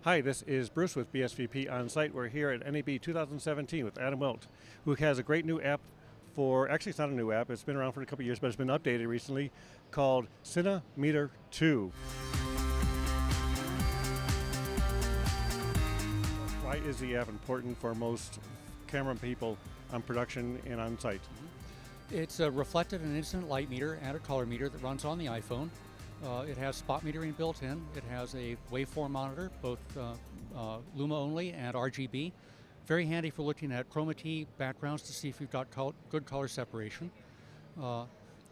Hi, this is Bruce with BSVP On-Site. We're here at NAB 2017 with Adam Wilt, who has a great new app for, actually it's not a new app, it's been around for a couple of years, but it's been updated recently, called Cine Meter II. Why is the app important for most camera people on production and on-site? It's a reflected and incident light meter and a color meter that runs on the iPhone. It has spot metering built in. It has a waveform monitor, both Luma only and RGB. Very handy for looking at chroma key backgrounds to see if you've got good color separation.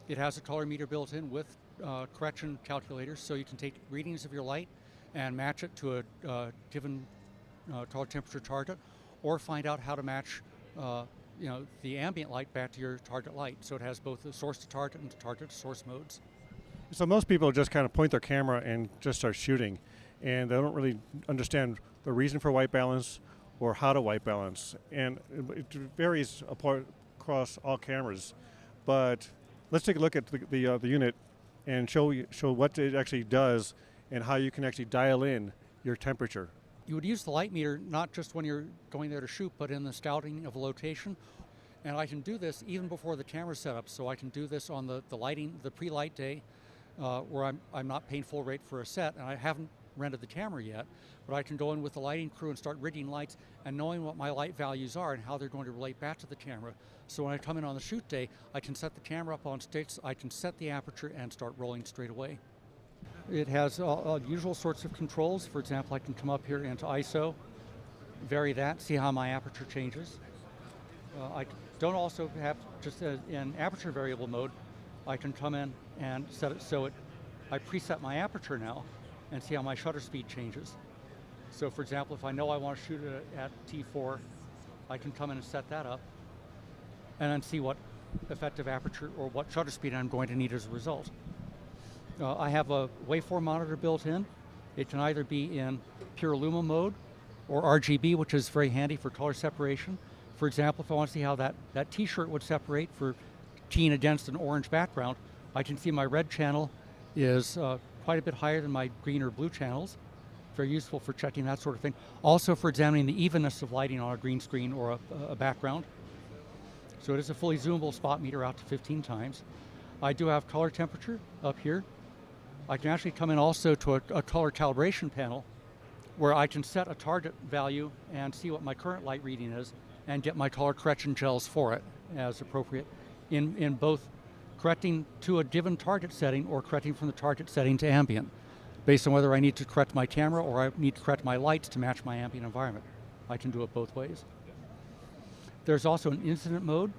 It has a color meter built in with correction calculators, so you can take readings of your light and match it to a given color temperature target, or find out how to match the ambient light back to your target light. So it has both the source to target and target to source modes. So most people just kind of point their camera and just start shooting, and they don't really understand the reason for white balance or how to white balance. And it varies across all cameras. But let's take a look at the unit and show what it actually does and how you can actually dial in your temperature. You would use the light meter not just when you're going there to shoot, but in the scouting of a location. And I can do this even before the camera's set up. So I can do this on the pre-light day, where I'm not paying full rate for a set, and I haven't rented the camera yet, but I can go in with the lighting crew and start rigging lights and knowing what my light values are and how they're going to relate back to the camera. So when I come in on the shoot day, I can set the camera up on sticks, I can set the aperture and start rolling straight away. It has usual sorts of controls. For example, I can come up here into ISO, vary that, see how my aperture changes. I don't also have, just in aperture variable mode, I can come in and set it so I preset my aperture now and see how my shutter speed changes. So for example, if I know I want to shoot it at T4, I can come in and set that up and then see what effective aperture or what shutter speed I'm going to need as a result. I have a waveform monitor built in. It can either be in pure Luma mode or RGB, which is very handy for color separation. For example, if I want to see how that t-shirt would separate for keying against an orange background, I can see my red channel is quite a bit higher than my green or blue channels. Very useful for checking that sort of thing. Also for examining the evenness of lighting on a green screen or a background. So it is a fully zoomable spot meter out to 15 times. I do have color temperature up here. I can actually come in also to a color calibration panel where I can set a target value and see what my current light reading is and get my color correction gels for it as appropriate in both correcting to a given target setting or correcting from the target setting to ambient, based on whether I need to correct my camera or I need to correct my lights to match my ambient environment. I can do it both ways. There's also an incident mode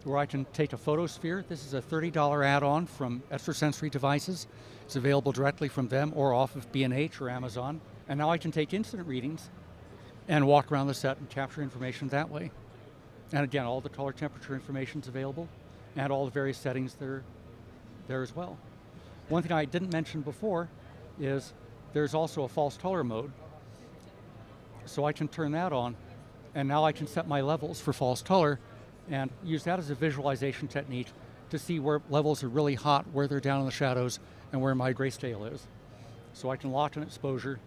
where I can take a photosphere. This is a $30 add-on from Extrasensory Devices. It's available directly from them or off of B&H or Amazon. And now I can take incident readings and walk around the set and capture information that way. And again, all the color temperature information is available and all the various settings that are there as well. One thing I didn't mention before is there's also a false color mode. So I can turn that on, and now I can set my levels for false color and use that as a visualization technique to see where levels are really hot, where they're down in the shadows, and where my grayscale is. So I can lock an exposure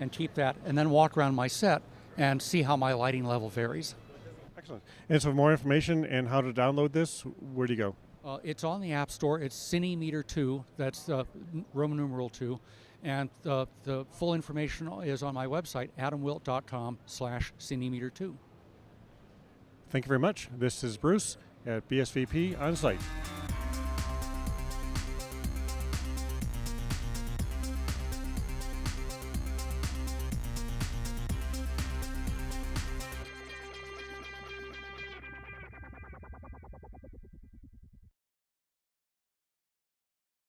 and keep that, and then walk around my set and see how my lighting level varies. Excellent. And so for more information and how to download this, where do you go? It's on the App Store. It's Cine Meter II, that's Roman numeral 2. And the full information is on my website, adamwilt.com/Cinemeter II. Thank you very much. This is Bruce at BSVP On-Site.